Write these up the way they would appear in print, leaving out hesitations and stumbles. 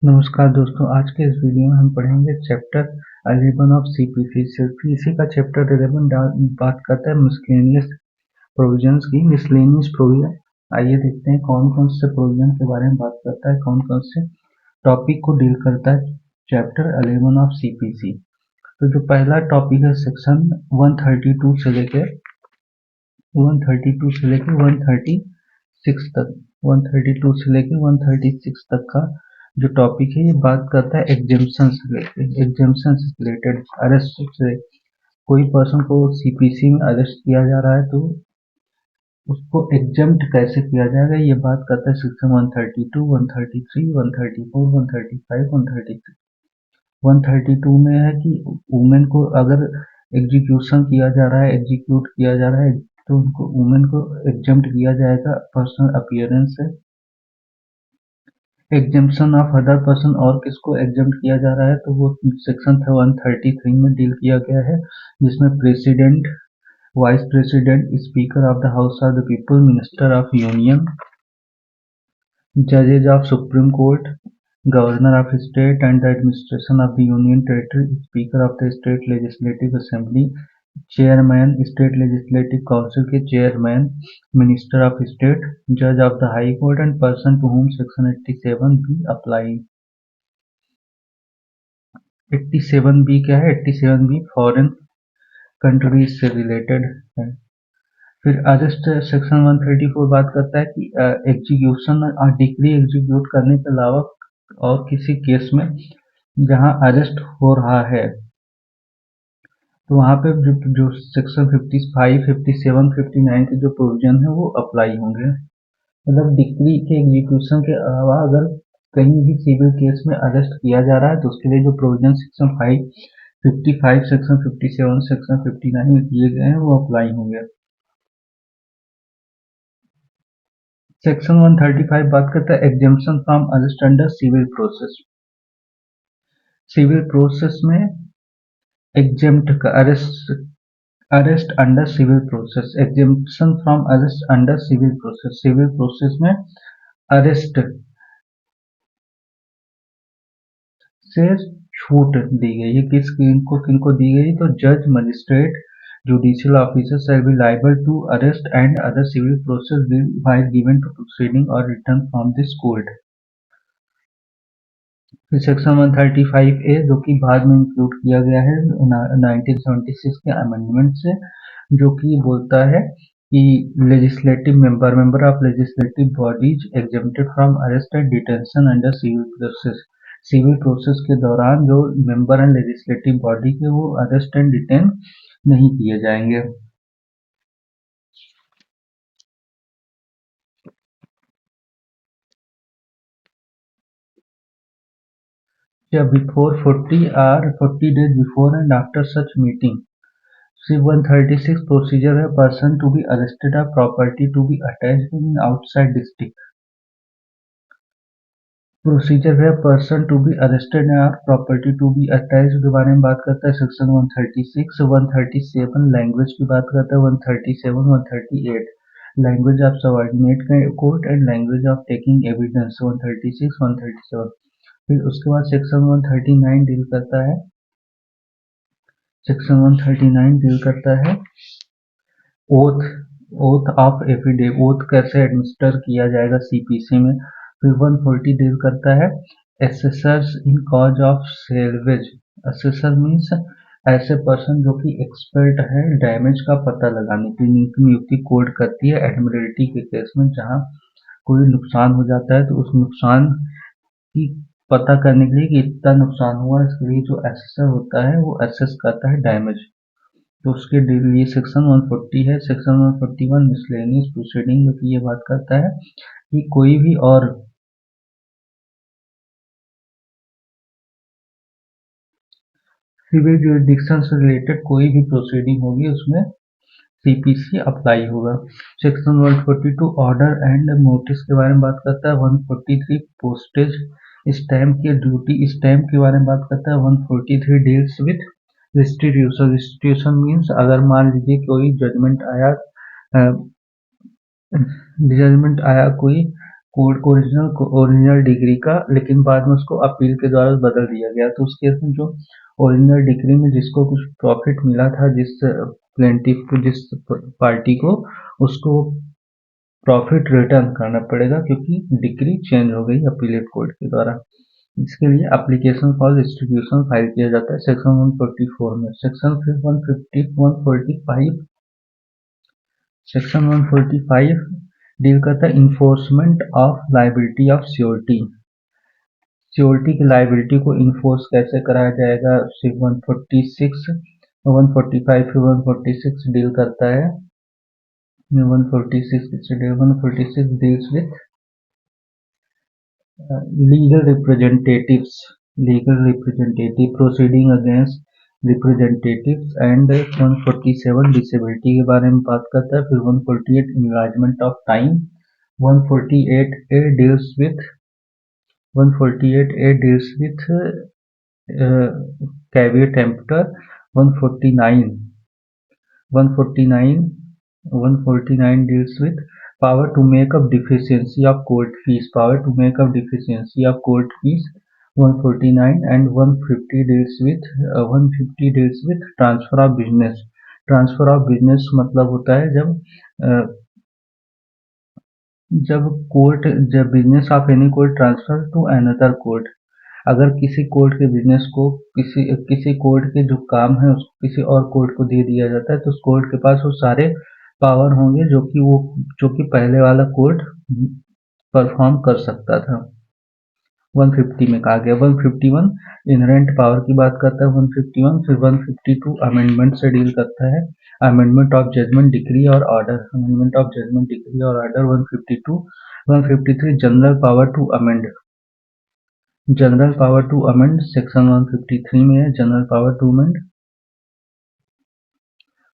नमस्कार दोस्तों, आज के इस वीडियो में हम पढ़ेंगे चैप्टर 11 ऑफ सीपीसी। सीपीसी का चैप्टर 11 बात करता है मिसलेनियस प्रोविजंस की। मिसलेनियस प्रोविजन, आइए देखते हैं कौन कौन से प्रोविजन के बारे में बात करता है, कौन कौन से टॉपिक को डील करता है चैप्टर 11 ऑफ सीपीसी। तो जो पहला टॉपिक है सेक्शन 132 से लेकर 136 तक, 132 से लेकर 136 तक का जो टॉपिक है ये बात करता है एग्जेम्पशन से रिलेटेड। एग्जेम्पशन से रिलेटेड अरेस्ट से कोई पर्सन को सीपीसी में अरेस्ट किया जा रहा है तो उसको एग्जेम्प्ट कैसे किया जाएगा, ये बात करता है सेक्शन 132, 133, 134, 135, 136। 132 में है कि वुमेन को अगर एग्जीक्यूशन किया जा रहा है, एग्जीक्यूट किया जा रहा है तो उनको वुमेन को एग्जेम्प्ट किया जाएगा पर्सनल अपीयरेंस से। एग्जेम्पशन ऑफ अदर पर्सन, और किसको एग्जेम्प्ट किया जा रहा है तो वो सेक्शन 133 में डील किया गया है, जिसमें president, vice president, speaker of the house of the people, minister of union, जजेज of supreme court, governor of state and the administration of the union territory, speaker of the state legislative assembly, chairman state legislative council के chairman, minister of state, जज of the high court and person to whom section 87 भी apply. 87 B क्या है? 87 B foreign countries से related है। फिर arrest section 134 बात करता है कि एग्जीक्यूशन और डिक्री एग्जीक्यूट करने के अलावा और किसी केस में जहां अरेस्ट हो रहा है तो वहां पे जो सेक्शन 55, 57, 59 के जो प्रोविजन है वो अप्लाई होंगे। मतलब डिक्री के एग्जीक्यूशन के अलावा अगर कहीं भी सिविल केस में अरेस्ट किया जा रहा है तो उसके लिए जो प्रोविजन सेक्शन 55, सेक्शन 57, सेक्शन 59 में दिए गए हैं वो अप्लाई होंगे। सेक्शन 135 बात करता है exemption from arrest under civil process. Civil process में एग्जेम्प्ट का arrest under civil process, exemption from arrest under civil process. Civil process में अरेस्ट से छूट दी गई है। किनको दी गई? तो जज, magistrate, judicial officer shall be liable to arrest and other civil process while given to proceeding or return from this court। फिर सेक्शन 135A जो कि बाद में इंक्लूड किया गया है 1976 के अमेंडमेंट से, जो कि बोलता है कि legislative member of legislative bodies exempted from arrest and detention under civil process. Civil process के दौरान जो मेंबर हैं लेजिस्लेटिव बॉडी के वो अरेस्ट एंड डिटेन नहीं किए जाएंगे। Before 40 days before and after such meeting। See 136 procedure है person to be arrested or property to be attached in outside district। Procedure है पर्सन टू बी अरेस्टेड और property to be attach के बारे में बात करता है सेक्शन 136। 137 लैंग्वेज की बात करता है 137, 138 language of subordinate court and language of taking evidence 136, 137। फिर उसके बाद सेक्शन 139 डील करता है, सेक्शन 139 डील करता है oath, oath of affidavit, oath कैसे एडमिनिस्टर किया जाएगा सीपीसी में। फिर 140 डील करता है assessors in cause of salvage. Assessor means ऐसे पर्सन जो कि एक्सपर्ट है डैमेज का पता लगाने की, नियुक्ति कोर्ट करती है एडमिरल्टी के केस में जहां कोई नुकसान हो जाता है तो उस नुकसान की पता करने के लिए कि इतना नुकसान हुआ, इसके लिए जो एसेसर होता है वो एसेस करता है डैमेज। तो उसके लिए सेक्शन 140 है। सेक्शन 141 मिसलेनियस प्रोसीडिंग जो कि ये बात करता है कि कोई भी और सिविल जुरिडिक्शन से रिलेटेड कोई भी प्रोसीडिंग होगी उसमें सीपीसी अप्लाई होगा। सेक्शन 142 ऑर्डर एंड नोटिस के बारे में बात करता है। 143 पोस्टेज स्टैम्प की ड्यूटी, स्टैम्प के बारे में बात करता है। 143 deals with restitution. Restitution means अगर मान लीजिए कोई जजमेंट आया कोई कोर्ट को ओरिजिनल डिग्री का, लेकिन बाद में उसको अपील के द्वारा बदल दिया गया। तो उस केस में जो ओरिजिनल डिग्री में जिसको कुछ प्रॉफिट मिला था, जिस प्लेंटिफ को, जिस पार्टी को, उसको प्रॉफिट रिटर्न करना पड़ेगा, क्योंकि डिग्री चेंज हो गई अपीलेट कोर्ट के द्वारा। इसके लिए एप्लीकेशन फॉर डिस्ट्रीब्यूशन फाइल किया जाता है सेक्शन 144 में। सेक्शन 145 सेक्शन 145 डील करता है enforcement of liability of surety. Surety की लाइबिलिटी को इन्फोर्स कैसे कराया जाएगा, 146 145 फिर 146 डील करता है। 146 deals with legal representative proceeding against representatives, and 147 disability के बारे में बात करता है। फिर 148 enlargement of time, 148A deals with caveat emptor, 149 deals with power to make up deficiency of court fees, 149, and 150 deals with transfer of business। Transfer of business मतलब होता है जब business of any court transfer to another court. अगर किसी court के business को किसी court के जो काम है उसको किसी और कोर्ट को दे दिया जाता है, तो उस कोर्ट के पास वो सारे पावर होंगे जो कि पहले वाला कोर्ट परफॉर्म कर सकता था। 150 में कहा गया। 151 इनहेरेंट पावर की बात करता है 151। फिर 152 अमेंडमेंट से डील करता है, अमेंडमेंट ऑफ जजमेंट, डिक्री और order. Amendment of judgment, decree और order 152। 153 general power to amend. General power to amend section 153 में है, general power to amend.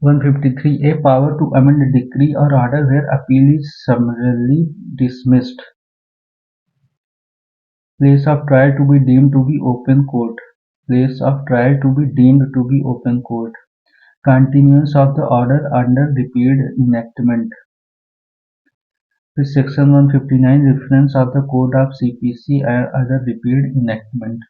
153A power to amend decree or order where appeal is summarily dismissed. Place of trial to be deemed to be open court. Place of trial to be deemed to be open court. Continuance of the order under repealed enactment. Section 159 reference of the code of CPC and other repealed enactment.